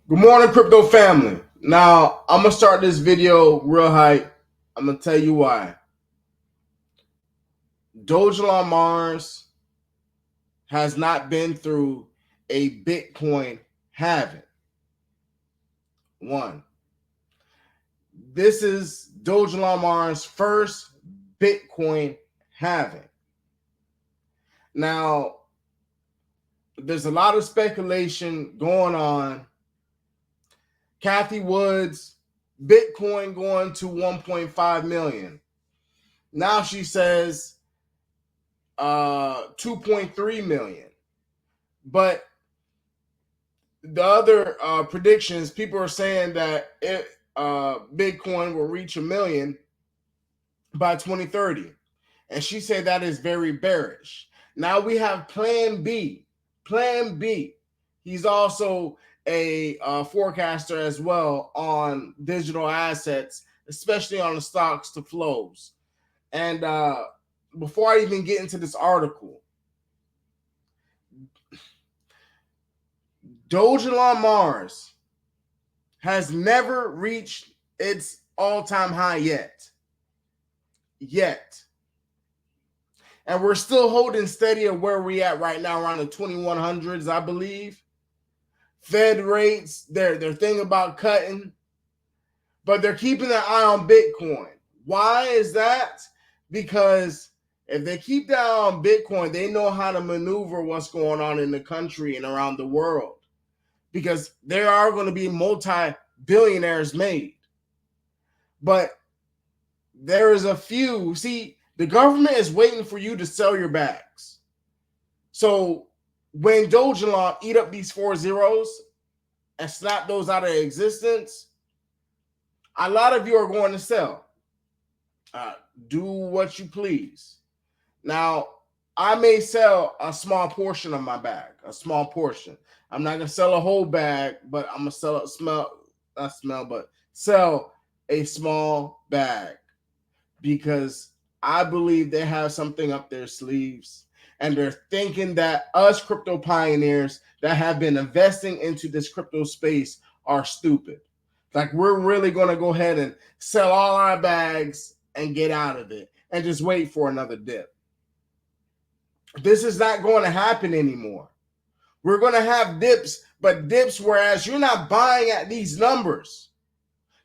Good morning, crypto family. Now, I'm going to start this video real hype. I'm going to tell you why. Dogelon Mars has not been through a Bitcoin halving. One, this is Dogelon Mars' first Bitcoin halving. Now, there's a lot of speculation going on. Kathy Woods, Bitcoin going to 1.5 million. Now she says 2.3 million. But the other predictions, people are saying that Bitcoin will reach 1 million by 2030. And she said that is very bearish. Now we have Plan B. Plan B. He's also a forecaster as well on digital assets, especially on the stocks to flows. And before I even get into this article, Dogelon Mars has never reached its all-time high yet. And we're still holding steady of where we're at right now, around the 2100s, I believe. Fed rates, they're thinking about cutting, but they're keeping an eye on Bitcoin. Why is that? Because if they keep that eye on Bitcoin, they know how to maneuver what's going on in the country and around the world. Because there are going to be multi-billionaires made. But there is a few. See, the government is waiting for you to sell your bags. So when Dogelon eat up these 4 zeros and snap those out of existence, a lot of you are going to sell. Do what you please. Now, I may sell a small portion of my bag, a small portion. I'm not gonna sell a whole bag, but I'm gonna sell sell a small bag because I believe they have something up their sleeves, and they're thinking that us crypto pioneers that have been investing into this crypto space are stupid. Like we're really gonna go ahead and sell all our bags and get out of it and just wait for another dip. This is not going to happen anymore. We're going to have dips, but dips whereas you're not buying at these numbers.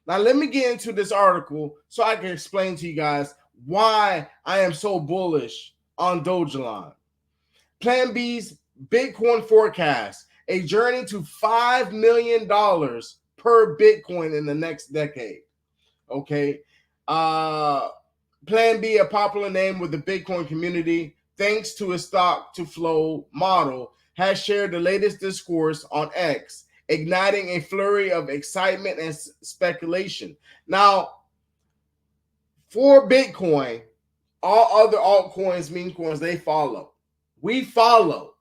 Now, let me get into this article so I can explain to you guys why I am so bullish on Dogelon. Plan B's Bitcoin forecast, a journey to $5 million per Bitcoin in the next decade. Okay. Plan B, a popular name with the Bitcoin community, thanks to its stock to flow model, has shared the latest discourse on X, igniting a flurry of excitement and speculation. Now, for Bitcoin, all other altcoins, meme coins, they follow. We follow.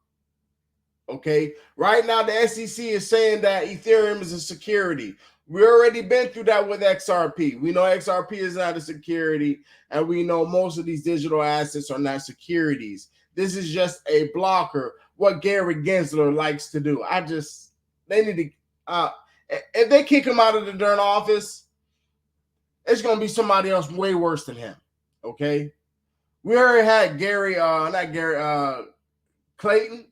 Okay. Right now, the SEC is saying that Ethereum is a security. We already been through that with XRP. We know XRP is not a security, and we know most of these digital assets are not securities. This is just a blocker. What Gary Gensler likes to do. They need to. If they kick him out of the darn office, it's gonna be somebody else way worse than him. Okay. We already had Clayton.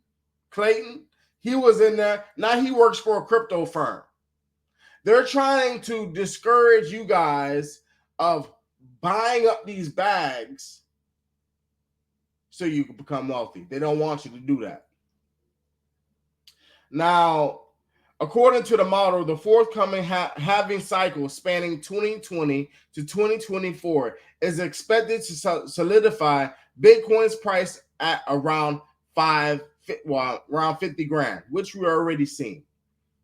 He was in there. Now he works for a crypto firm. They're trying to discourage you guys of buying up these bags so you can become wealthy. They don't want you to do that. Now, according to the model, the forthcoming halving cycle spanning 2020 to 2024 is expected to solidify Bitcoin's price at around around 50 grand, which we already seen.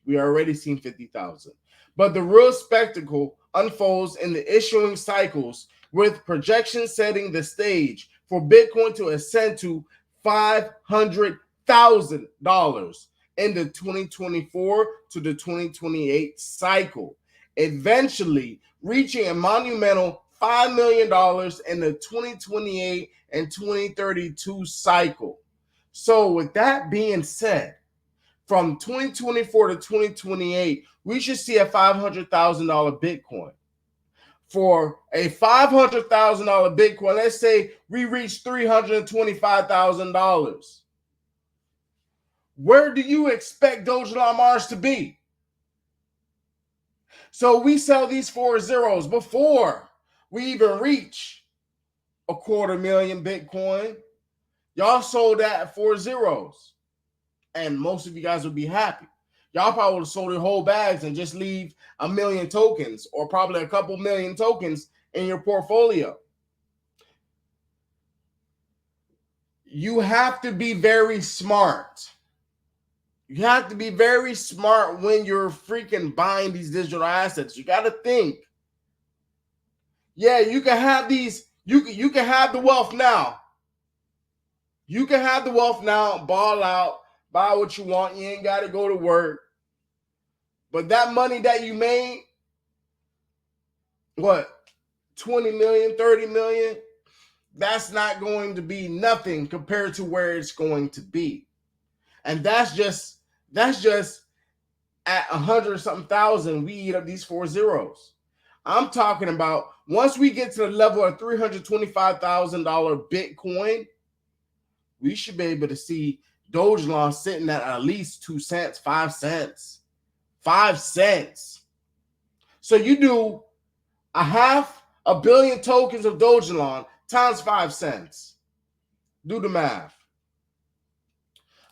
We already seen 50,000. But the real spectacle unfolds in the issuing cycles, with projections setting the stage for Bitcoin to ascend to $500,000 in the 2024 to the 2028 cycle, eventually reaching a monumental $5 million in the 2028 and 2032 cycle. So with that being said, from 2024 to 2028, we should see a $500,000 Bitcoin. For a $500,000 Bitcoin, let's say we reach $325,000. Where do you expect Dogelon Mars to be? So we sell these 4 zeros before we even reach a 250,000 Bitcoin. Y'all sold that at 4 zeros. And most of you guys would be happy. Y'all probably would have sold your whole bags and just leave 1 million tokens or probably a couple million tokens in your portfolio. You have to be very smart. You have to be very smart when you're freaking buying these digital assets. You got to think. Yeah, you can have these. You can have the wealth now. You can have the wealth now, ball out, buy what you want. You ain't got to go to work. But that money that you made, what, 20 million, 30 million, that's not going to be nothing compared to where it's going to be. And that's just at 100 something thousand, we eat up these 4 zeros. I'm talking about once we get to the level of $325,000 Bitcoin, we should be able to see Dogelon sitting at least 2 cents, 5 cents. 5 cents. So you do a 500 million tokens of Dogelon times 5 cents. Do the math.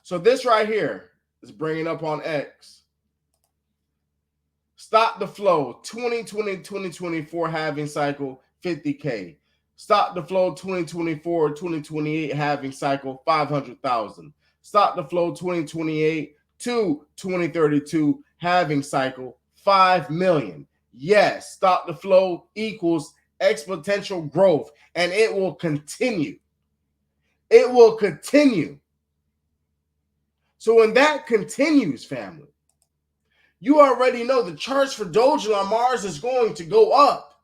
So this right here is bringing up on X. Stop the flow 2020-2024 halving cycle 50K. Stop the flow 2024-2028 halving cycle 500,000. Stop the flow 2028 to 2032 halving cycle 5 million. Yes, stop the flow equals exponential growth, and it will continue. It will continue. So when that continues, family, you already know the charts for Dogelon Mars is going to go up.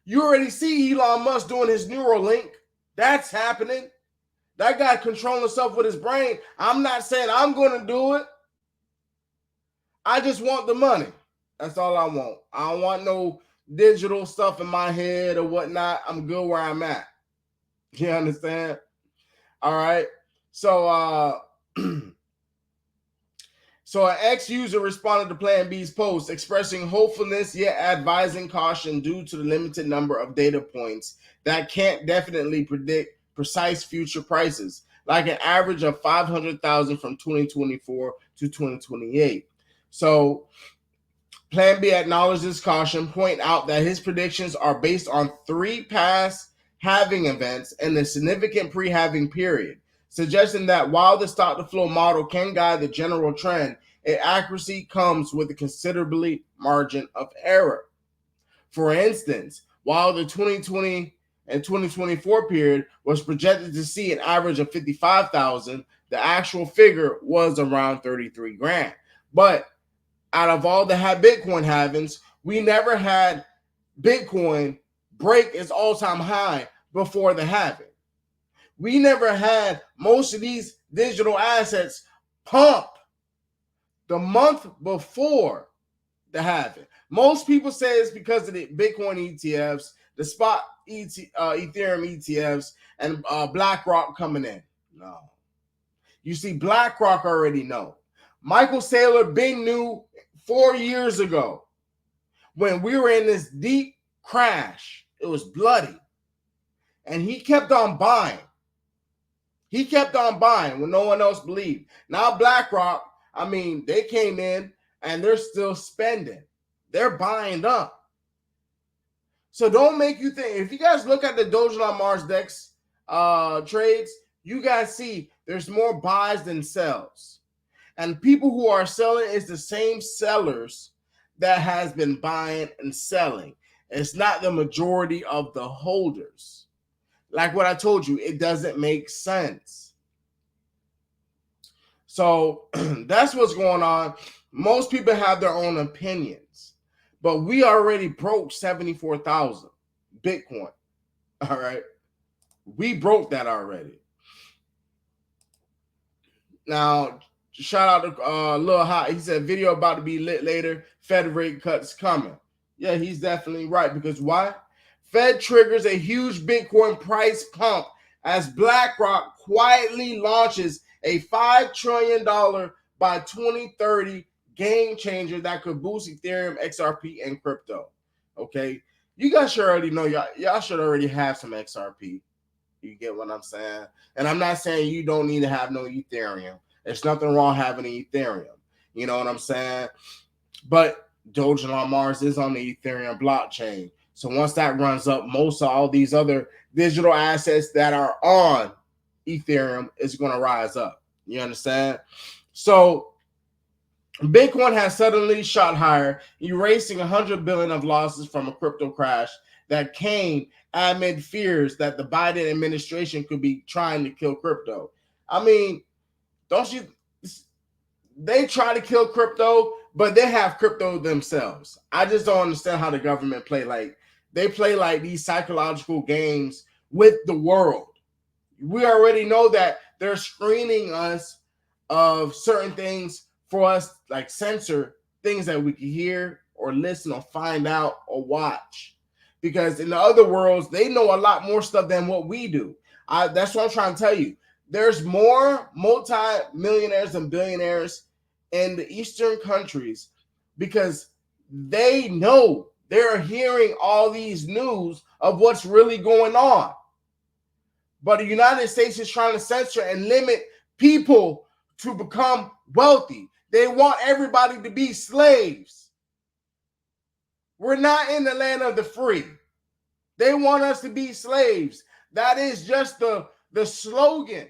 You already see Elon Musk doing his Neuralink. That's happening. That guy controlling himself with his brain. I'm not saying I'm going to do it. I just want the money. That's all I want. I don't want no digital stuff in my head or whatnot. I'm good where I'm at. You understand? All right. So, So an ex-user responded to Plan B's post expressing hopefulness yet advising caution due to the limited number of data points that can't definitely predict precise future prices, like an average of 500,000 from 2024 to 2028. So Plan B acknowledged this caution, point out that his predictions are based on 3 past halving events and a significant pre-halving period, suggesting that while the stock-to-flow model can guide the general trend, its accuracy comes with a considerably margin of error. For instance, while the 2020 and 2024 period was projected to see an average of 55,000, the actual figure was around 33 grand. But out of all the Bitcoin halvings, we never had Bitcoin break its all-time high before the halving. We never had most of these digital assets pump the month before the halving. Most people say it's because of the Bitcoin ETFs, the spot Ethereum ETFs, and BlackRock coming in. No. You see, BlackRock already know. Michael Saylor been knew 4 years ago when we were in this deep crash. It was bloody. And he kept on buying. He kept on buying when no one else believed. Now BlackRock, I mean, they came in and they're still spending. They're buying up. So don't make you think. If you guys look at the Dogelon Mars Dex trades, you guys see there's more buys than sells. And people who are selling is the same sellers that has been buying and selling. It's not the majority of the holders. Like what I told you, it doesn't make sense. So that's what's going on. Most people have their own opinions, but we already broke 74,000 Bitcoin. All right. We broke that already. Now, Shout out to Lil Hot. He said video about to be lit later. Fed rate cuts coming. Yeah, he's definitely right. Because why? Fed triggers a huge Bitcoin price pump as BlackRock quietly launches a $5 trillion by 2030 game changer that could boost Ethereum, XRP, and crypto. Okay. You guys should already know, y'all should already have some XRP. You get what I'm saying? And I'm not saying you don't need to have no Ethereum. There's nothing wrong having an Ethereum. You know what I'm saying? But Dogelon Mars is on the Ethereum blockchain. So once that runs up, most of all these other digital assets that are on Ethereum is going to rise up. You understand? So Bitcoin has suddenly shot higher, erasing 100 billion of losses from a crypto crash that came amid fears that the Biden administration could be trying to kill crypto. I mean, don't you? They try to kill crypto, but they have crypto themselves. I just don't understand how the government play. Like, they play like these psychological games with the world. We already know that they're screening us of certain things for us, like censor things that we can hear or listen or find out or watch. Because in the other worlds, they know a lot more stuff than what we do. That's what I'm trying to tell you. There's more multi-millionaires and billionaires in the Eastern countries because they know they're hearing all these news of what's really going on. But the United States is trying to censor and limit people to become wealthy. They want everybody to be slaves. We're not in the land of the free. They want us to be slaves. That is just the slogan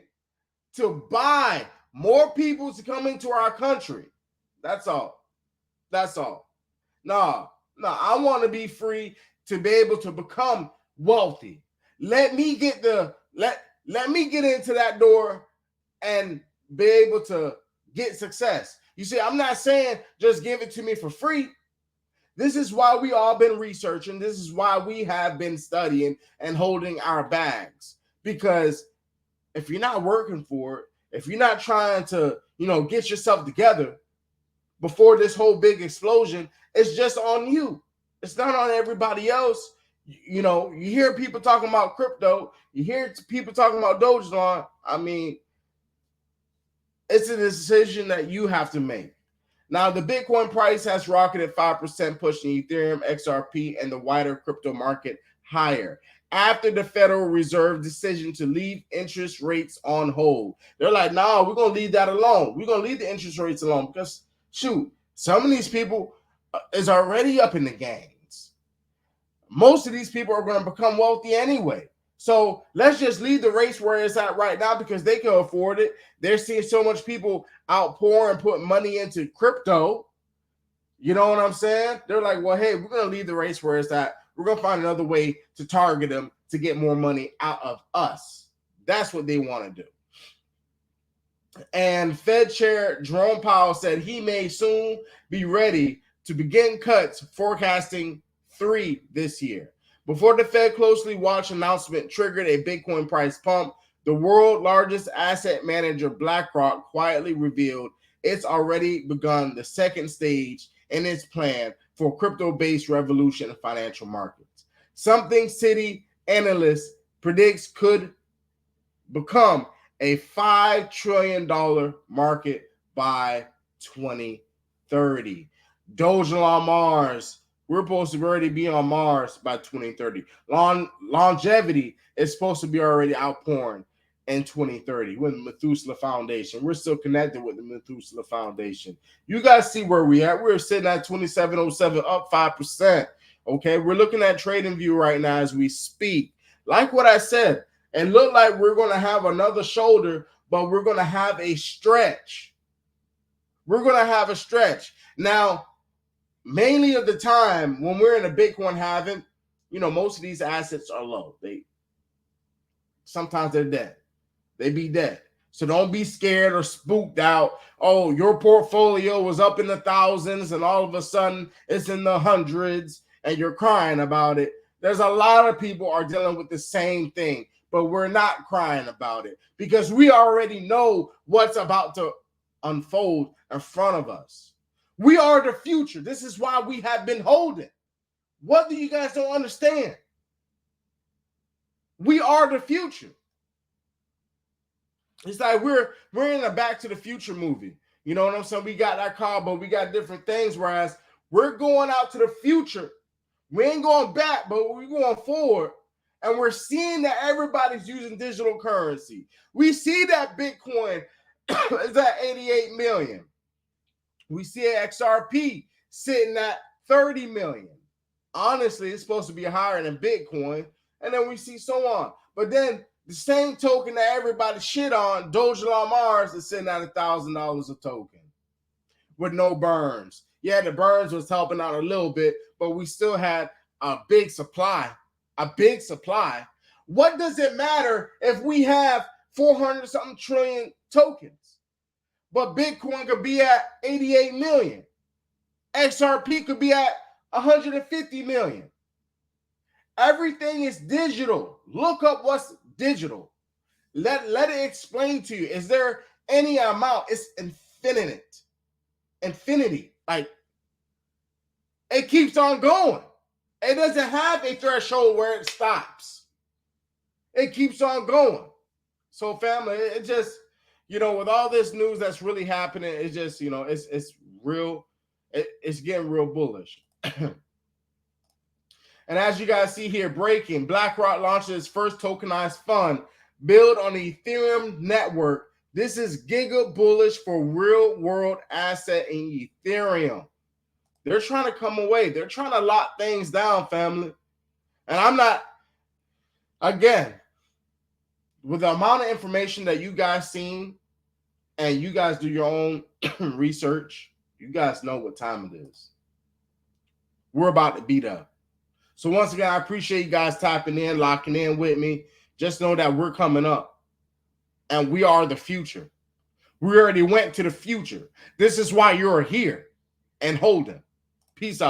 to buy more people to come into our country. That's all. That's all. No, I want to be free to be able to become wealthy. Let me get let me get into that door and be able to get success. You see, I'm not saying just give it to me for free. This is why we all been researching. This is why we have been studying and holding our bags. Because if you're not working for it, if you're not trying to, get yourself together before this whole big explosion, it's just on you. It's not on everybody else. You hear people talking about crypto. You hear people talking about Dogelon. I mean, it's a decision that you have to make. Now, the Bitcoin price has rocketed 5%, pushing Ethereum, XRP, and the wider crypto market higher after the Federal Reserve decision to leave interest rates on hold. They're like, no, we're going to leave that alone. We're going to leave the interest rates alone because, shoot, some of these people is already up in the gains. Most of these people are going to become wealthy anyway. So let's just leave the rates where it's at right now because they can afford it. They're seeing so much people outpour and put money into crypto. You know what I'm saying? They're like, well, hey, we're going to leave the rates where it's at. We're going to find another way to target them to get more money out of us. That's what they want to do. And Fed Chair Jerome Powell said he may soon be ready to begin cuts, forecasting 3 this year. Before the Fed closely watched announcement triggered a Bitcoin price pump, the world's largest asset manager, BlackRock, quietly revealed it's already begun the second stage in its plan for crypto-based revolution in financial markets. Something Citi analyst predicts could become a $5 trillion market by 2030. Dogelon Mars. We're supposed to already be on Mars by 2030. Longevity is supposed to be already outpouring in 2030 with the Methuselah Foundation. We're still connected with the Methuselah Foundation. You guys see where we at. We're sitting at 2707, up 5%. Okay, we're looking at TradingView right now as we speak. Like what I said, it looked like we're going to have another shoulder, but we're going to have a stretch. We're going to have a stretch. Now, mainly of the time when we're in a Bitcoin halving, most of these assets are low. Sometimes they're dead. They be dead. So don't be scared or spooked out. Oh, your portfolio was up in the thousands and all of a sudden it's in the hundreds and you're crying about it. There's a lot of people are dealing with the same thing, but we're not crying about it because we already know what's about to unfold in front of us. We are the future. This is why we have been holding. What do you guys don't understand? We are the future. It's like we're in a Back to the Future movie. You know what I'm saying? We got that car, but we got different things. Whereas we're going out to the future. We ain't going back, but we're going forward. And we're seeing that everybody's using digital currency. We see that Bitcoin is at 88 million. We see XRP sitting at 30 million. Honestly, it's supposed to be higher than Bitcoin. And then we see so on. But then the same token that everybody shit on, Dogelon Mars, is sitting at $1,000 a token with no burns. Yeah, the burns was helping out a little bit, but we still had a big supply. What does it matter if we have 400 something trillion tokens? But Bitcoin could be at 88 million. XRP could be at 150 million. Everything is digital. Look up what's digital. Let it explain to you. Is there any amount? It's infinite. Infinity. Like, it keeps on going. It doesn't have a threshold where it stops. It keeps on going. So, family, it just, with all this news that's really happening, it's just, it's real. It's getting real bullish. And as you guys see here, breaking, BlackRock launches its first tokenized fund built on the Ethereum network. This is giga bullish for real world asset in Ethereum. They're trying to come away. They're trying to lock things down, family. And I'm not, again, with the amount of information that you guys seen, and you guys do your own research, you guys know what time it is. We're about to beat up. So once again, I appreciate you guys tapping in, locking in with me. Just know that we're coming up, and we are the future. We already went to the future. This is why you're here and holding. Peace out.